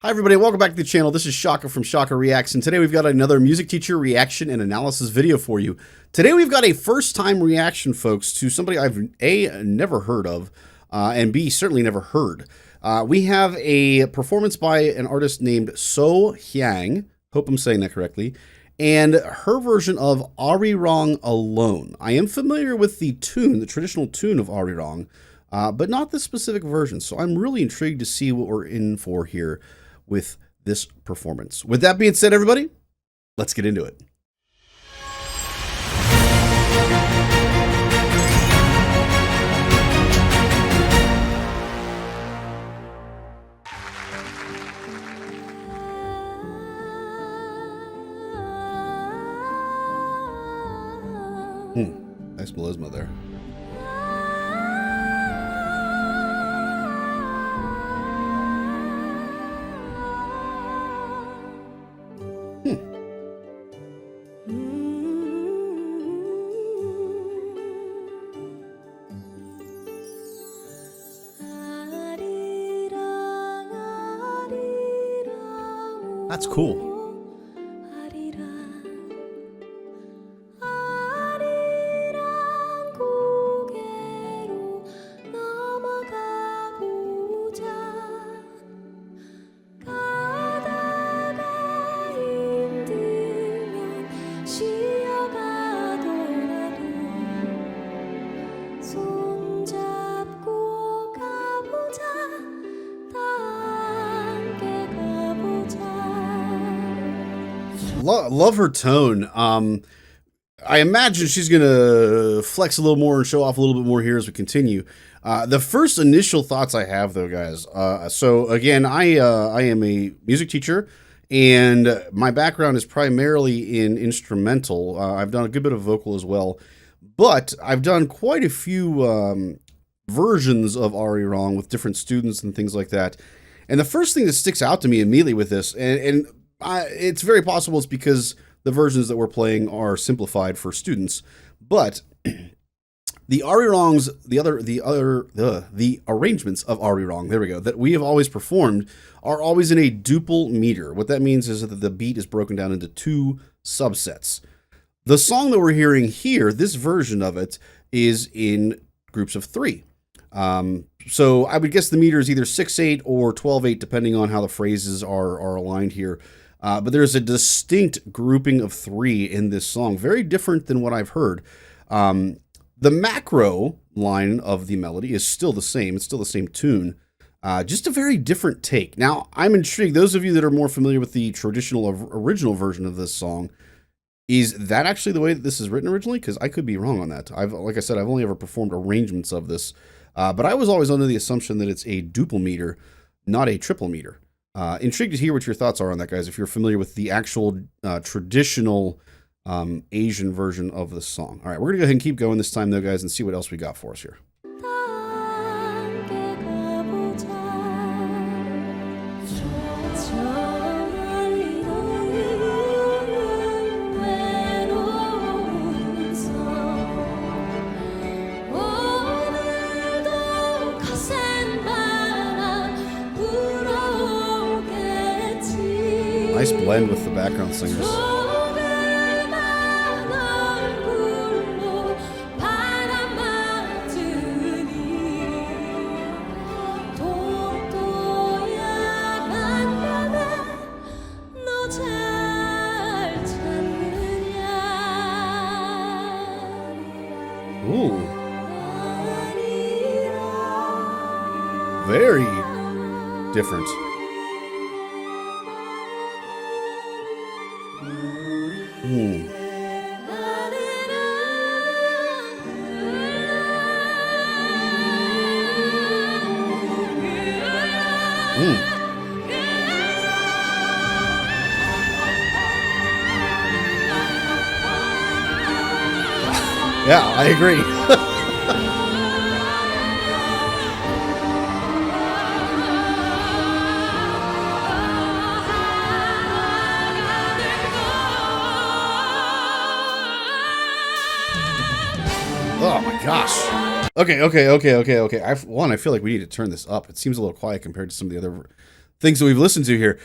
Hi everybody, welcome back to the channel. This is Shaka from Shaka Reacts, and today we've got another music teacher reaction and analysis video for you. Today we've got a first-time reaction, folks, to somebody I've A, never heard of, and B, certainly never heard. We have a performance by an artist named So Hyang, hope I'm saying that correctly, and her version of Arirang Alone. I am familiar with the tune, the traditional tune of Arirang, but not the specific version, so I'm really intrigued to see what we're in for here with this performance. With that being said, everybody, let's get into it. Nice melisma there. That's cool. Love her tone. I imagine she's gonna flex a little more and show off a little bit more here as we continue. The first initial thoughts I have, though, guys. So again, I am a music teacher, and my background is primarily in instrumental. I've done a good bit of vocal as well, but I've done quite a few versions of Arirang with different students and things like that. And the first thing that sticks out to me immediately with this, and it's very possible it's because the versions that we're playing are simplified for students, but the Arirangs, the arrangements of Arirang, there we go, that we have always performed are always in a duple meter. What that means is that the beat is broken down into two subsets. The song that we're hearing here, this version of it, is in groups of three. So I would guess the meter is either 6/8 or 12/8, depending on how the phrases are aligned here. But there's a distinct grouping of three in this song, very different than what I've heard. The macro line of the melody is still the same. It's still the same tune, just a very different take. Now, I'm intrigued. Those of you that are more familiar with the traditional original version of this song, is that actually the way that this is written originally? Because I could be wrong on that. Like I said, I've only ever performed arrangements of this, but I was always under the assumption that it's a duple meter, not a triple meter. Intrigued to hear what your thoughts are on that, guys, if you're familiar with the actual traditional Asian version of the song. All right, we're going to go ahead and keep going this time, though, guys, and see what else we got for us here. Nice blend with the background singers. Ooh. Very different. Mm. Yeah, I agree. Oh my gosh. Okay. I feel like we need to turn this up. It seems a little quiet compared to some of the other things that we've listened to here.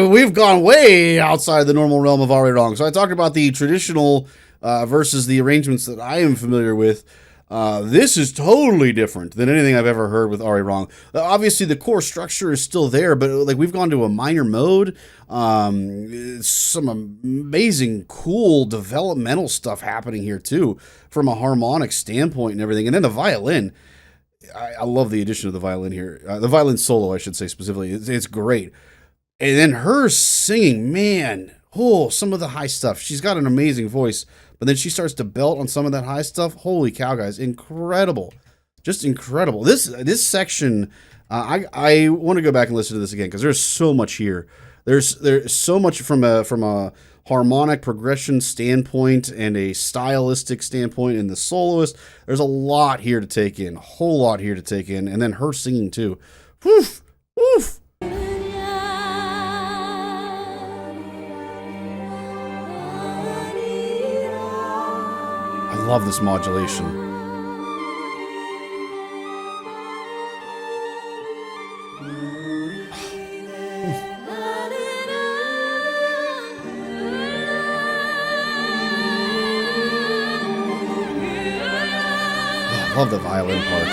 We've gone way outside the normal realm of Arirang. So I talked about the traditional versus the arrangements that I am familiar with. This is totally different than anything I've ever heard with Arirang. Obviously, the core structure is still there, but like we've gone to a minor mode. Some amazing, cool developmental stuff happening here too, from a harmonic standpoint and everything. And then the violin. I love the addition of the violin here. The violin solo, I should say specifically. It's great. And then her singing, man, some of the high stuff. She's got an amazing voice, but then she starts to belt on some of that high stuff. Holy cow, guys. Incredible. Just incredible. This section, I want to go back and listen to this again because there's so much here. There's so much from a harmonic progression standpoint and a stylistic standpoint in the soloist. There's a lot here to take in, a whole lot here to take in, and then her singing too. Woof, woof. I love this modulation. I love the violin part.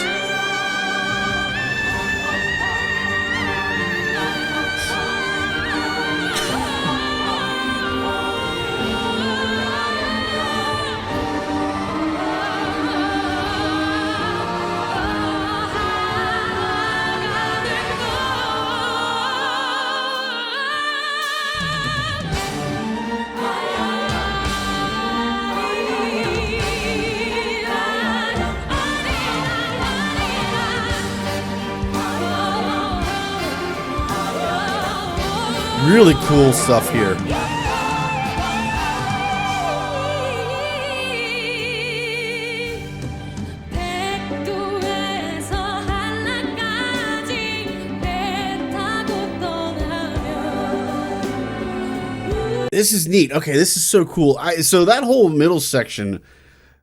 Really cool stuff here. This is neat. Okay, this is so cool. So that whole middle section,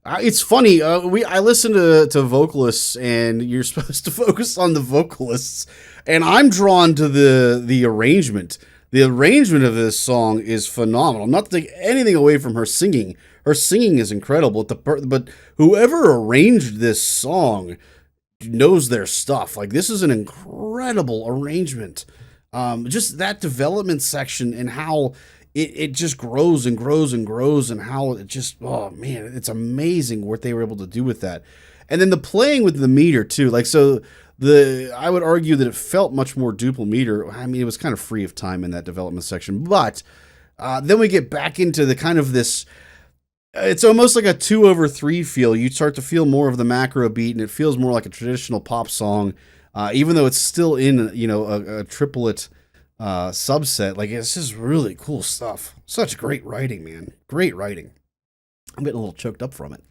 it's funny. I listen to vocalists, and you're supposed to focus on the vocalists, and I'm drawn to the arrangement. The arrangement of this song is phenomenal. Not to take anything away from her singing. Her singing is incredible. But whoever arranged this song knows their stuff. Like, this is an incredible arrangement. Just that development section and how it just grows and grows and grows, and how it just, oh man, it's amazing what they were able to do with that. And then the playing with the meter too. Like, so I would argue that it felt much more duple meter. I mean, it was kind of free of time in that development section, but then we get back into the kind of this, it's almost like a 2/3 feel. You start to feel more of the macro beat, and it feels more like a traditional pop song, even though it's still in, a triplet subset. Like, it's just really cool stuff. Such great writing, man. Great writing. I'm getting a little choked up from it.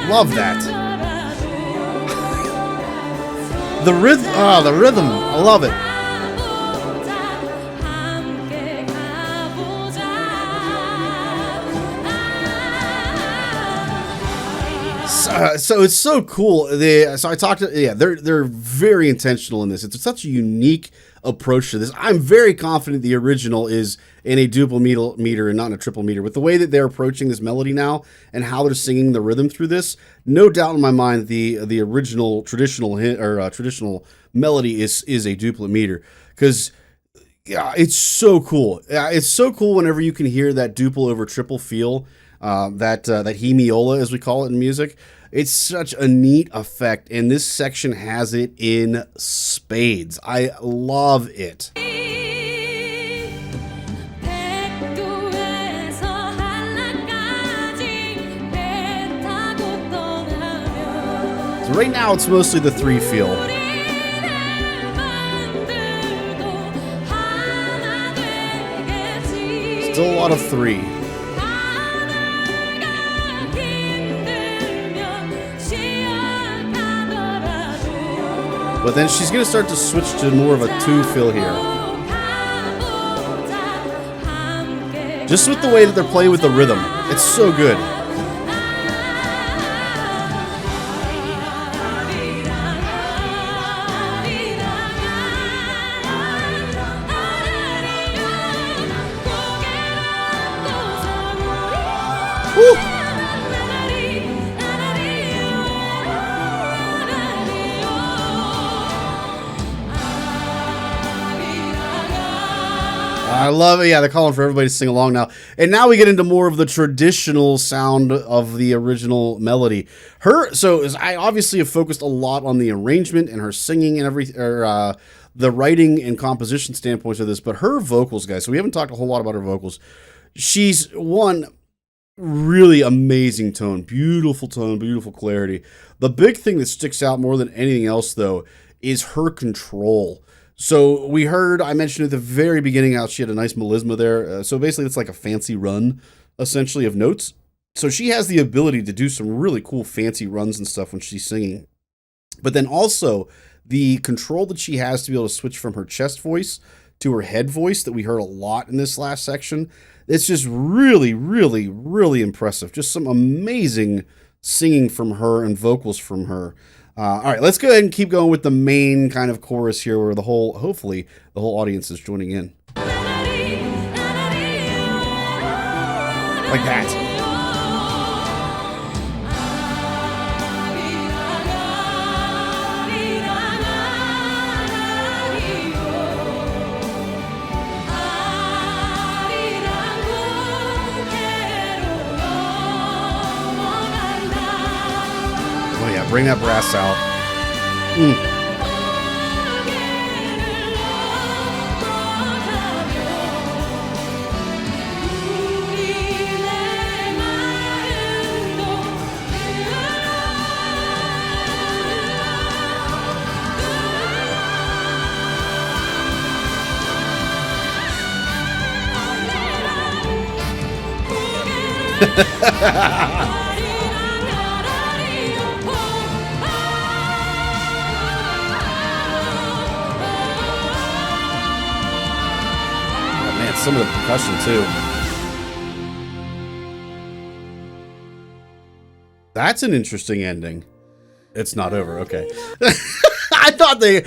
Love that. The rhythm, I love it. So it's so cool. They're very intentional in this. It's such a unique approach to this. I'm very confident the original is in a duple meter and not in a triple meter. With the way that they're approaching this melody now and how they're singing the rhythm through this, no doubt in my mind the original traditional traditional melody is a duplet meter, because it's so cool. It's so cool whenever you can hear that duple over triple feel, that hemiola, as we call it in music. It's such a neat effect, and this section has it in spades. I love it. So right now it's mostly the 3 feel. Still a lot of 3. But then she's going to start to switch to more of a two fill here. Just with the way that they're playing with the rhythm. It's so good. Woo! I love it. Yeah, they're calling for everybody to sing along now. And now we get into more of the traditional sound of the original melody. I obviously have focused a lot on the arrangement and her singing and the writing and composition standpoints of this, but her vocals, guys. So we haven't talked a whole lot about her vocals. She's one really amazing tone, beautiful clarity. The big thing that sticks out more than anything else, though, is her control. So I mentioned at the very beginning how she had a nice melisma there. So basically it's like a fancy run, essentially, of notes. So she has the ability to do some really cool fancy runs and stuff when she's singing. But then also the control that she has to be able to switch from her chest voice to her head voice that we heard a lot in this last section. It's just really, really, really impressive. Just some amazing singing from her and vocals from her. All right, let's go ahead and keep going with the main kind of chorus here where hopefully the whole audience is joining in. Like that. Oh yeah, bring that brass out. Some of the percussion too. That's an interesting ending. It's not over. Okay. I thought they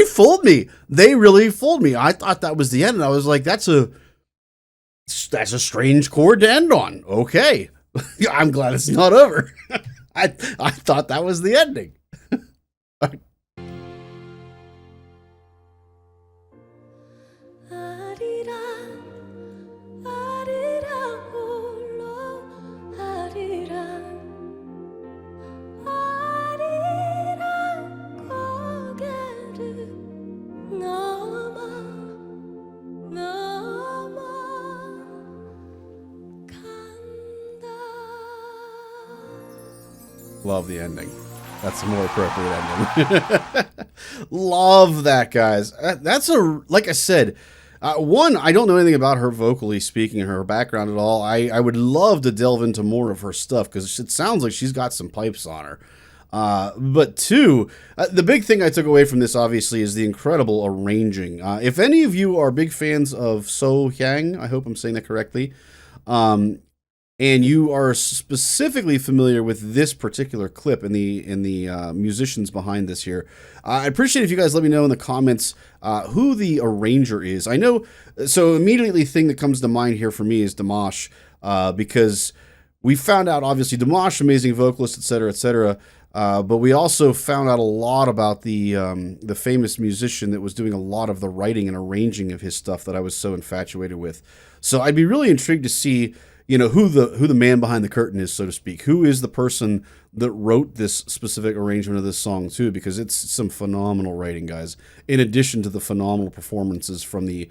fooled me. They really fooled me. I thought that was the end, and I was like, that's a strange chord to end on. Okay. I'm glad it's not over. I thought that was the ending. Love the ending. That's a more appropriate ending. Love that, guys. That's like I said, one, I don't know anything about her vocally speaking, her background at all. I would love to delve into more of her stuff because it sounds like she's got some pipes on her. But two, the big thing I took away from this, obviously, is the incredible arranging. If any of you are big fans of So Hyang, I hope I'm saying that correctly, and you are specifically familiar with this particular clip and the musicians behind this here, I'd appreciate if you guys let me know in the comments who the arranger is. I know, so immediately the thing that comes to mind here for me is Dimash, because we found out, obviously, Dimash, amazing vocalist, etc., etc., but we also found out a lot about the famous musician that was doing a lot of the writing and arranging of his stuff that I was so infatuated with. So I'd be really intrigued to see, who the man behind the curtain is, so to speak. Who is the person that wrote this specific arrangement of this song too? Because it's some phenomenal writing, guys. In addition to the phenomenal performances from the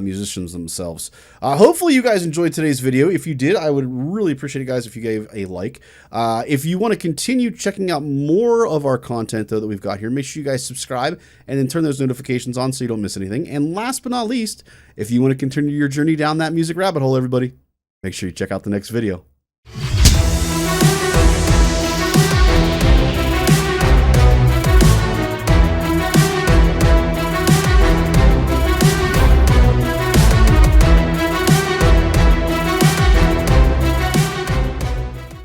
musicians themselves. Hopefully you guys enjoyed today's video. If you did, I would really appreciate it, guys, if you gave a like. If you want to continue checking out more of our content, though, that we've got here, make sure you guys subscribe and then turn those notifications on so you don't miss anything. And last but not least, if you want to continue your journey down that music rabbit hole, everybody, make sure you check out the next video.